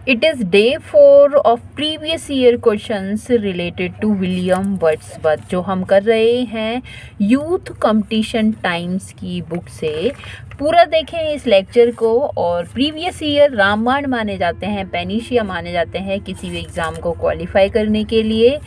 It is day 4 of previous year questions related to William Wordsworth जो हम कर रहे हैं यूथ कंपटीशन टाइम्स की बुक से। पूरा देखें इस लेक्चर को। और प्रीवियस ईयर रामबाण माने जाते हैं, पेनिशिया माने जाते हैं किसी भी एग्ज़ाम को क्वालिफाई करने के लिए।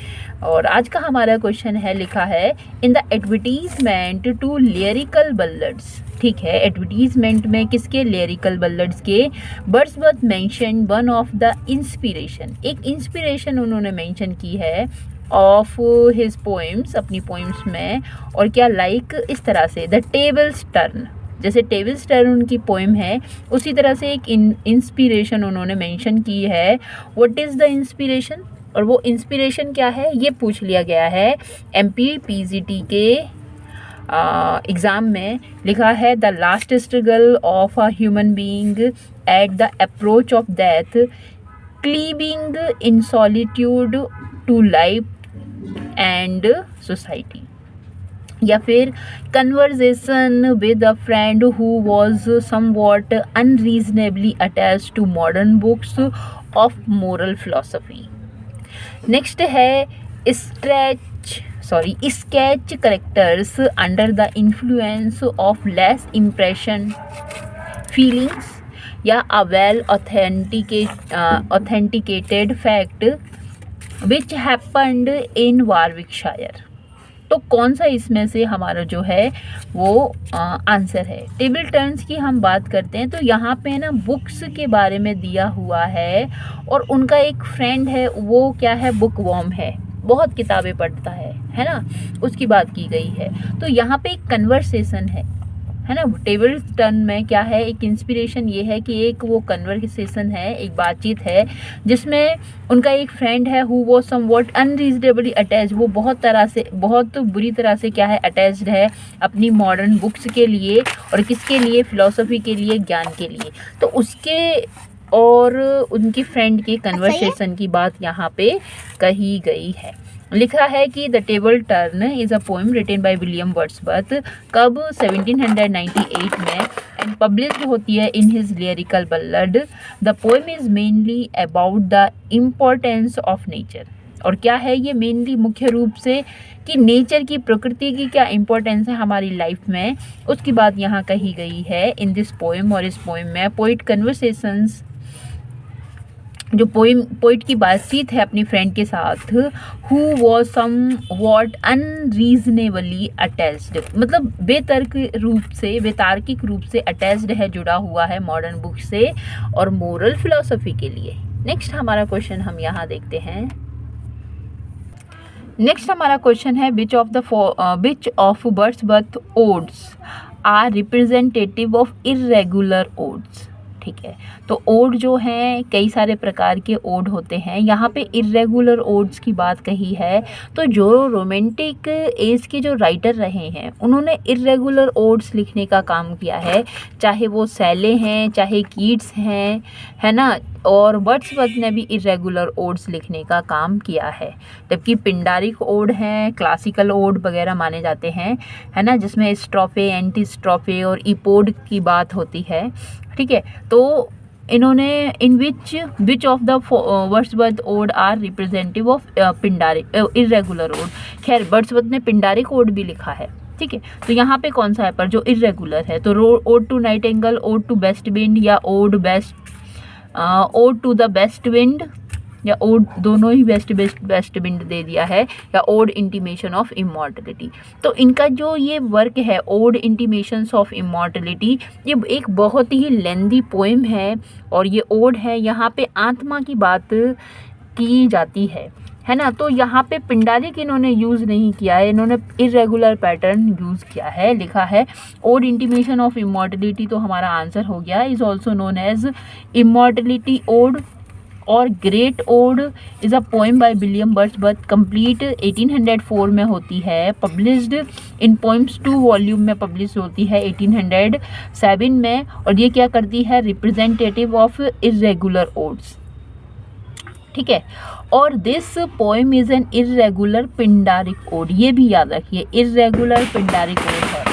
और आज का हमारा क्वेश्चन है, लिखा है in the advertisement to lyrical ballads. ठीक है, एडवर्टीजमेंट में किसके? लिरिकल बल्लड्स के। Wordsworth mention one of the inspiration, एक इंस्पिरेशन उन्होंने मेंशन की है ऑफ हिज पोएम्स, अपनी पोएम्स में। और क्या लाइक इस तरह से द टेबल्स टर्न, जैसे टेबल्स टर्न उनकी पोएम है उसी तरह से एक इंस्पिरेशन उन्होंने मेंशन की है। What is the inspiration? और वो इंस्पिरेशन क्या है ये पूछ लिया गया है MPPGT के एग्ज़ाम में। लिखा है the last struggle of a human being at the approach of death, cleaving in solitude to life and society. या फिर conversation with a friend who was somewhat unreasonably attached to modern books of moral philosophy. Next है sketch characters under the influence of less impression feelings, या a well authenticated fact which happened in Warwickshire. तो कौन सा इसमें से हमारा जो है वो आंसर है? टेबल टर्न्स की हम बात करते हैं तो यहाँ पे ना बुक्स के बारे में दिया हुआ है और उनका एक फ्रेंड है, वो क्या है? बुक वॉर्म है, बहुत किताबें पढ़ता है ना, उसकी बात की गई है। तो यहाँ पे एक कन्वर्सेशन है ना। टेबल टर्न में क्या है? एक इंस्पिरेशन ये है कि एक वो कन्वर्सेशन है, एक बातचीत है जिसमें उनका एक फ्रेंड है हु वो समवॉट अनरीजनेबली अटैच, वो बहुत बुरी तरह से क्या है? अटैच्ड है अपनी मॉडर्न बुक्स के लिए। और किसके लिए? फिलॉसफी के लिए, ज्ञान के लिए। तो उसके और उनकी फ्रेंड के कन्वर्सेशन की बात यहाँ पे कही गई है। लिखा है कि the table turn is a poem written by William Wordsworth. कब? 1798 में, एंड पब्लिश होती है in his lyrical ballad. The poem is mainly about the importance of nature. और क्या है ये? मेनली मुख्य रूप से कि नेचर की, प्रकृति की क्या इंपॉर्टेंस है हमारी लाइफ में, उसकी बात यहाँ कही गई है इन दिस पोएम। और इस पोएम में पोइट कन्वर्सेशंस, जो पोइट की बातचीत है अपनी फ्रेंड के साथ, who was somewhat unreasonably attached, मतलब बेतार्किक रूप से अटैच्ड है, जुड़ा हुआ है मॉडर्न बुक से और मोरल फिलोसफी के लिए। नेक्स्ट हमारा क्वेश्चन हम यहाँ देखते हैं। नेक्स्ट हमारा क्वेश्चन है which of Wordsworth odes are representative of irregular odes. ठीक है, तो ओड जो हैं कई सारे प्रकार के ओड होते हैं, यहाँ पे इर्रेगुलर ओड्स की बात कही है। तो जो रोमांटिक एज के जो राइटर रहे हैं उन्होंने इर्रेगुलर ओड्स लिखने का काम किया है, चाहे वो सैले हैं, चाहे कीट्स हैं, है ना। और वर्ड्सवर्थ ने भी इर्रेगुलर ओड्स लिखने का काम किया है। जबकि पिंडारिक ओड हैं, क्लासिकल ओड वगैरह माने जाते हैं, है ना, जिसमें स्ट्रोफे, एंटी स्ट्रोफे और इपोड की बात होती है। ठीक है, तो इन्होंने in which of the Wordsworth ode are representative of Pindaric irregular ode. खैर वर्ड्सवर्थ ने पिंडारिक ओड भी लिखा है। ठीक है, तो यहाँ पे कौन सा है पर जो इर्रेगुलर है? तो ode to nightingale, ode to west wind, या ode to the west wind, या ओड, दोनों ही बेस्ट विंड दे दिया है, या ओड इंटीमेशन ऑफ इमॉर्टलिटी। तो इनका जो ये वर्क है ओड इंटीमेशंस ऑफ इमॉर्टलिटी, ये एक बहुत ही लेंदी पोएम है। और ये ओड है, यहाँ पे आत्मा की बात की जाती है ना। तो यहाँ पे पिंडारिक इन्होंने यूज़ नहीं किया है, इन्होंने इर्रेगुलर पैटर्न यूज़ किया है। लिखा है ओड इंटीमेशन ऑफ इमॉर्टलिटी, तो हमारा आंसर हो गया। Is also known as immortality ode और great ode is a poem by William Wordsworth, complete 1804 में होती है, पब्लिश्ड इन पोएम्स 2 वॉल्यूम में पब्लिश होती है 1807 में। और ये क्या करती है? Representative of irregular odes. ठीक है, और this poem is an irregular Pindaric ode, ये भी याद रखिए, इर्रेगुलर पिंडारिक ओड है।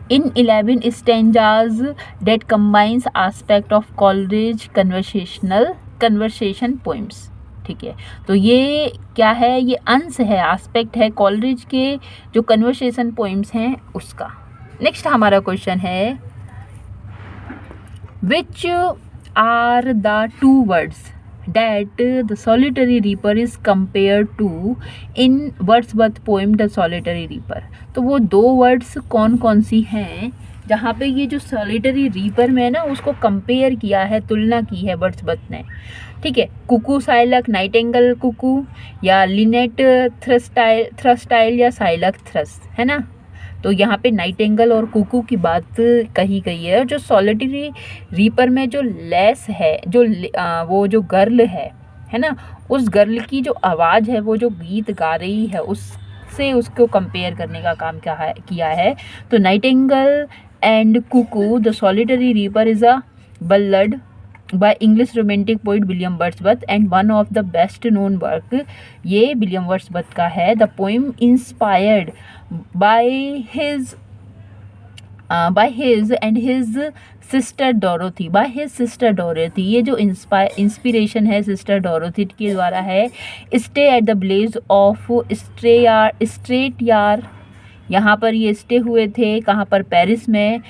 in 11 stanzas that combines aspect of Coleridge conversation poems। ठीक है, तो ये क्या है, ये अंश है, एस्पेक्ट है कॉलरिज के जो कन्वर्सेशन पोइम्स हैं उसका। नेक्स्ट हमारा क्वेश्चन है, which are the two words that the solitary reaper is compared to in Wordsworth poem The Solitary Reaper। तो वो दो वर्ड्स कौन कौन सी हैं जहाँ पे ये जो सॉलिटरी रीपर में ना उसको कंपेयर किया है, तुलना की है वर्ड्सवर्थ ने। ठीक है, कुकू साइलक नाइटेंगल कुकू, या लिनेट थ्रस्टाइल या साइलक थ्रस, है ना। तो यहाँ पे नाइटेंगल और कुकू की बात कही गई है। जो सॉलिटरी रीपर में जो लेस है, जो वो जो गर्ल है ना, उस गर्ल की जो आवाज़ है, वो जो गीत गा रही है, उससे उसको कंपेयर करने का काम किया है। तो nightingale and cuckoo the solitary reaper is a ballad by English romantic poet William Wordsworth and one of the best known work ये विलियम वर्ड्सवर्थ का है। The poem inspired by his and his sister Dorothy, by his sister Dorothy। ये जो inspiration है sister Dorothy के द्वारा है। Stay at the blaze of straight यार, यहाँ पर ये स्टे हुए थे, कहाँ पर, पेरिस में,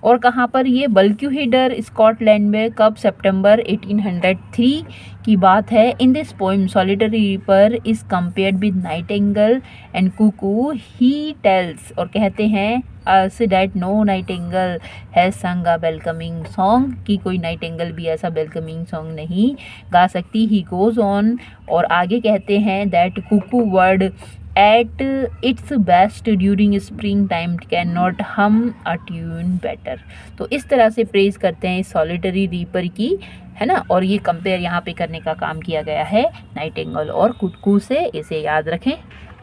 और कहाँ पर, ये बल्क्यूहिडर स्कॉटलैंड में। कब, सितंबर 1803 की बात है। In this poem solitary reaper is compared with nightingale and cuckoo. He tells, और कहते हैं us that no nightingale has sung a welcoming song, कि कोई नाइटेंगल भी ऐसा वेलकमिंग सॉन्ग नहीं गा सकती। ही गोज ऑन, और आगे कहते हैं that cuckoo word at its best during spring time cannot hum a tune better। तो इस तरह से प्रेज करते हैं इस सॉलिटरी रीपर की, है ना। और ये कंपेयर यहाँ पे करने का काम किया गया है नाइटेंगल और कुकू से, इसे याद रखें।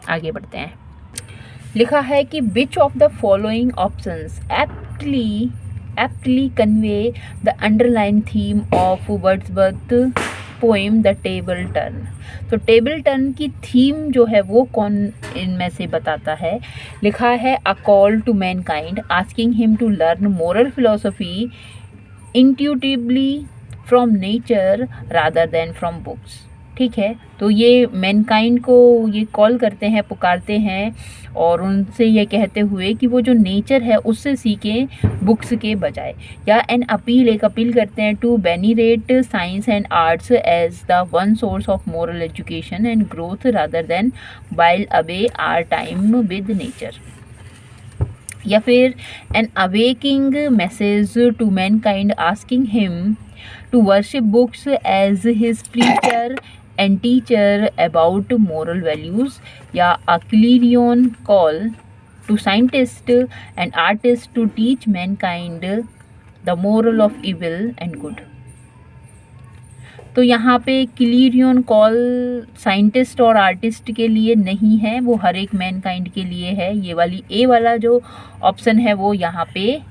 आगे बढ़ते हैं। लिखा है कि which of the following options aptly convey the underlying theme of Wordsworth poem the table turn. तो टेबल टर्न की थीम जो है वो कौन इनमें से बताता है। लिखा है a call to mankind asking him to learn moral philosophy intuitively from nature rather than from books. ठीक है, तो ये मैनकाइंड को ये कॉल करते हैं, पुकारते हैं, और उनसे ये कहते हुए कि वो जो नेचर है उससे सीखें बुक्स के बजाय। या एन अपील, एक अपील करते हैं to venerate science and arts as the one source of moral education and growth rather than while away our time with nature. या फिर an awakening message to mankind asking him to worship books as his preacher and teacher about moral values। या a clarion call to scientists and artists to teach mankind the moral of evil and good। तो यहाँ पे क्लिरियन call scientist और artist के लिए नहीं है, वो हर एक मैनकाइंड के लिए है। ये वाली ए वाला जो ऑप्शन है वो यहाँ पे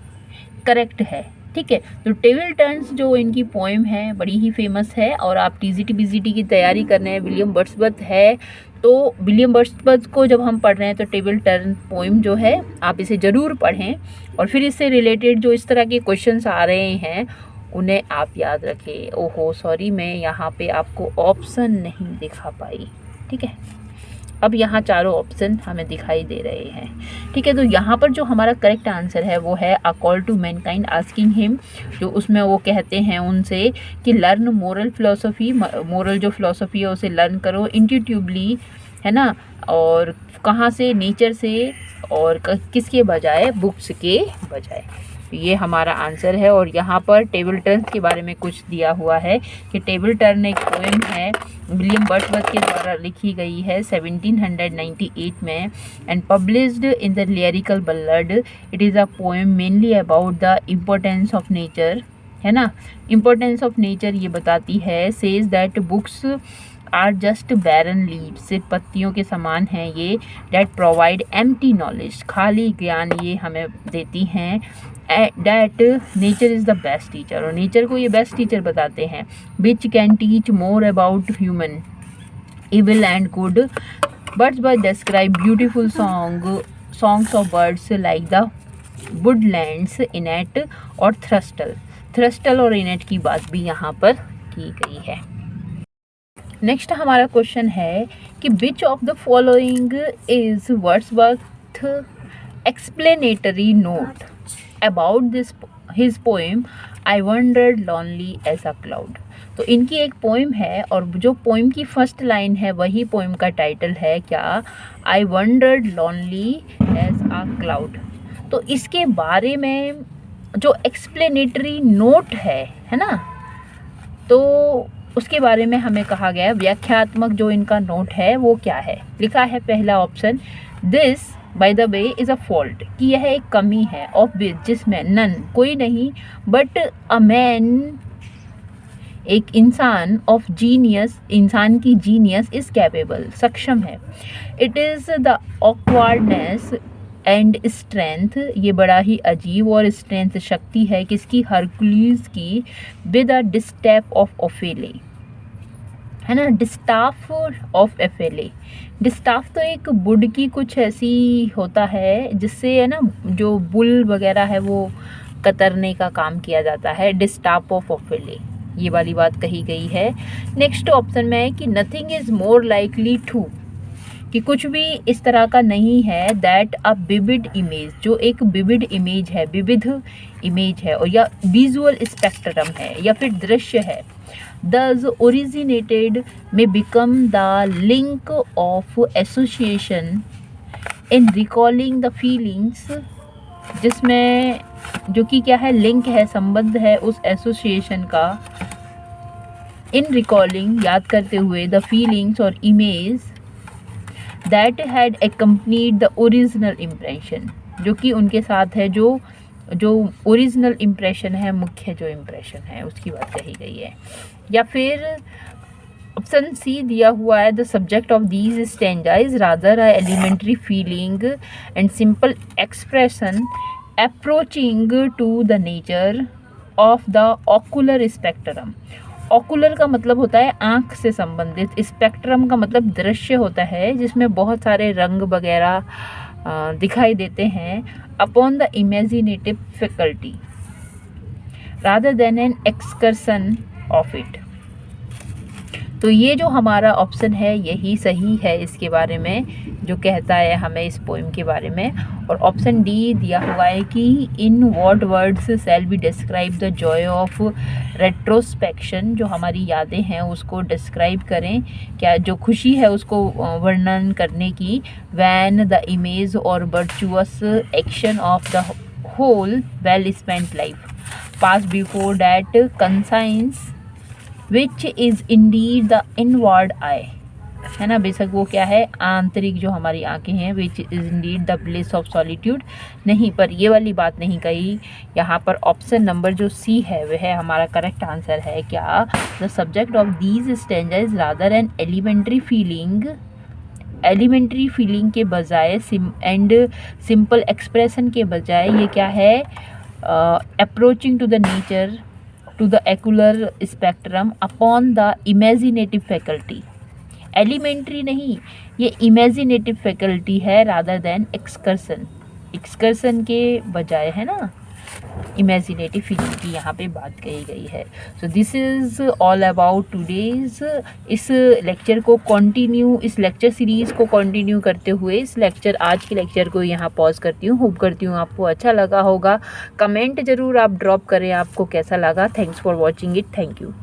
करेक्ट है। ठीक है, तो टेबल टर्न्स जो इनकी पोएम है बड़ी ही फेमस है, और आप टीजीटी बीजीटी की तैयारी कर रहे हैं, विलियम वर्ड्सवर्थ है, तो विलियम वर्ड्सवर्थ को जब हम पढ़ रहे हैं तो टेबल टर्न पोएम जो है आप इसे ज़रूर पढ़ें, और फिर इससे रिलेटेड जो इस तरह के क्वेश्चंस आ रहे हैं उन्हें आप याद रखें। ओहो सॉरी, मैं यहाँ पे आपको ऑप्शन नहीं दिखा पाई। ठीक है, अब यहाँ चारों ऑप्शन हमें दिखाई दे रहे हैं। ठीक है, तो यहाँ पर जो हमारा करेक्ट आंसर है वो है a call to mankind asking him, जो उसमें वो कहते हैं उनसे कि लर्न मोरल फिलोसफी, मोरल जो फिलोसफी है उसे लर्न करो इंट्यूटिवली, है ना, और कहाँ से, नेचर से, और किसके बजाय, बुक्स के बजाय। ये हमारा आंसर है। और यहाँ पर टेबल टर्न के बारे में कुछ दिया हुआ है कि टेबल टर्न एक पोएम है, विलियम वर्ड्सवर्थ के द्वारा लिखी गई है 1798 में and published in the lyrical ballad. It is a poem mainly about the importance of nature, है ना। इम्पोर्टेंस ऑफ नेचर ये बताती है, says that books are just barren leaves, सिर्फ पत्तियों के समान हैं ये, डैट प्रोवाइड एम्प्टी नॉलेज, खाली ज्ञान ये हमें देती हैं, that nature is the best teacher, और नेचर को ये बेस्ट टीचर बताते हैं, which can teach more about human evil and good. Wordsworth describe beautiful songs of birds like the woodlands, inet और थ्रस्टल। थ्रस्टल और इनेट की बात भी यहाँ पर की गई है। नेक्स्ट हमारा क्वेश्चन है कि which of the following is Wordsworth explanatory note about this his poem I wandered lonely as a cloud. तो इनकी एक पोएम है और जो पोएम की फर्स्ट लाइन है वही पोएम का टाइटल है क्या, I wandered lonely as a cloud. तो इसके बारे में जो एक्सप्लेनेटरी नोट है ना, तो उसके बारे में हमें कहा गया है, व्याख्यात्मक जो इनका नोट है वो क्या है। लिखा है पहला option, this by the way is a fault, कि यह एक कमी है, ऑफ विच जिसमें, नन कोई नहीं, बट अ मैन एक इंसान, ऑफ जीनियस इंसान की, जीनियस इज़ कैपेबल सक्षम है, it is the awkwardness and strength, ये बड़ा ही अजीब और स्ट्रेंथ शक्ति है किसकी, हरकुलिस की, विद अ डिस्टैफ ऑफ ओफेले, है ना, डिस्टाफ ऑफ एफेले। डिस्टाफ तो एक वुड की कुछ ऐसी होता है जिससे है ना जो बुल वगैरह है वो कतरने का काम किया जाता है, डिस्टाफ ऑफ ओफेले, ये वाली बात कही गई है। नेक्स्ट ऑप्शन में है कि nothing is more likely to, कि कुछ भी इस तरह का नहीं है, दैट अ विविड इमेज, जो एक विविड इमेज है, विविध इमेज है, और या विजुअल स्पेक्ट्रम है या फिर दृश्य है, thus originated may become the link of association in recalling the feelings, जिसमें जो कि क्या है, लिंक है, संबंध है उस एसोसिएशन का, इन रिकॉलिंग याद करते हुए, द फीलिंग्स और image that had accompanied the original impression, जो कि उनके साथ है, जो ओरिजिनल इम्प्रेशन है, मुख्य जो इम्प्रेशन है उसकी बात कही गई है। या फिर ऑप्शन सी दिया हुआ है, the subject of these stanza is rather a elementary feeling and simple expression approaching to the nature of the ocular spectrum. Ocular का मतलब होता है आँख से संबंधित, स्पेक्ट्रम का मतलब दृश्य होता है जिसमें बहुत सारे रंग वगैरह दिखाई देते हैं, upon the imaginative faculty rather than an excursion of it. तो ये जो हमारा ऑप्शन है यही सही है इसके बारे में, जो कहता है हमें इस पोएम के बारे में। और ऑप्शन डी दिया हुआ है कि in what words shall be describe the Joy of retrospection, जो हमारी यादें हैं उसको डिस्क्राइब करें, क्या जो खुशी है उसको वर्णन करने की, व्हेन द इमेज और virtuous action of the whole well spent life pass before that conscience which is indeed the inward eye, है ना, बेशक वो क्या है, आंतरिक जो हमारी आंखें हैं, विच is indeed the bliss of solitude. नहीं, पर ये वाली बात नहीं कही यहाँ पर। ऑप्शन नंबर जो सी है वह हमारा करेक्ट आंसर है। क्या, the subject of these stanza is rather an elementary feeling, elementary feeling के बजाय एंड सिंपल एक्सप्रेशन के बजाय ये क्या है, approaching to the nature to the ocular spectrum upon the imaginative faculty. Elementary नहीं, ये इमेजिनेटिव फैकल्टी है रादर देन एक्सकर्सन, एक्सकर्सन के बजाय, है ना, इमेजिनेटिव फीलिंग की यहाँ पे बात कही गई है। So this is all about today's. इस लेक्चर को कंटिन्यू, इस लेक्चर सीरीज़ को कंटिन्यू करते हुए आज के लेक्चर को यहाँ पॉज करती हूँ। होप करती हूँ आपको अच्छा लगा होगा। कमेंट ज़रूर आप ड्रॉप करें आपको कैसा लगा। Thanks for watching it. Thank you.